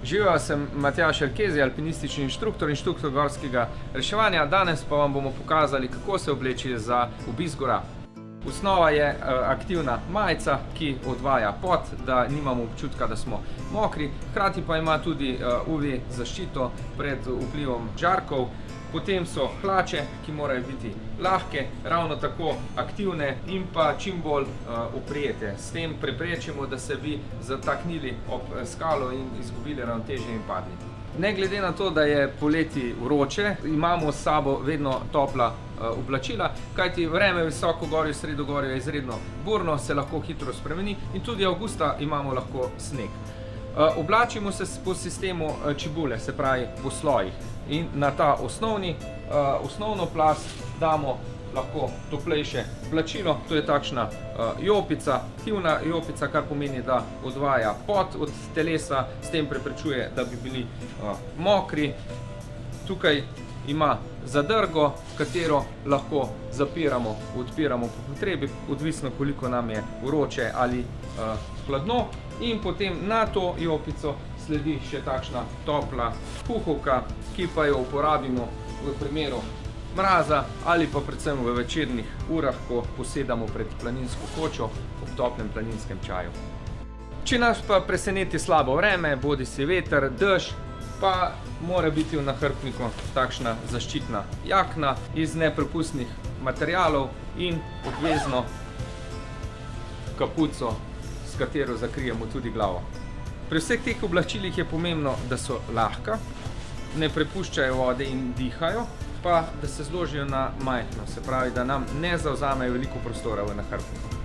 Živijo, sem Matjaž Elkezi, alpinistični inštruktor gorskega reševanja. Danes pa vam bomo pokazali, kako se obleči za obisk gora. Osnova je aktivna majica, ki odvaja pot, da nimamo občutka, da smo mokri. Hkrati pa ima tudi UV zaščito pred vplivom žarkov. Potem so hlače, ki morajo biti lahke, ravno tako aktivne in pa čim bolj oprijete. S tem preprečimo, da se bi zataknili ob skalo in izgubili ravnotežje in padli. Ne glede na to, da je poleti vroče, imamo s sabo vedno topla oblačila, kajti vreme visokogorju, sredogorju je izredno burno, se lahko hitro spremeni in tudi avgusta imamo lahko sneg. Oblačimo se po sistemu čebule, se pravi po slojih, in na ta osnovno plast damo lahko toplejše oblačilo. To je takšna jopica, aktivna jopica, kar pomeni, da odvaja pot od telesa, s tem preprečuje, da bi bili mokri. Tukaj ima zadrgo, katero lahko zapiramo, odpiramo po potrebi, odvisno koliko nam je vroče ali hladno. In potem na to jopico sledi še takšna topla puhovka, ki pa jo uporabimo v primeru mraza ali pa predvsem v večernih urah, ko posedamo pred planinsko kočo ob toplem planinskem čaju. Če nas pa preseneti slabo vreme, bodisi veter, dež, pa mora biti v nahrbtniku takšna zaščitna jakna iz nepropustnih materialov in obvezno kapuco, s katero zakrijemo tudi glavo. Pri vseh teh oblačilih je pomembno, da so lahka, ne prepuščajo vode in dihajo, pa da se zložijo na majhno, se pravi, da nam ne zavzamejo veliko prostora v nahrbtniku.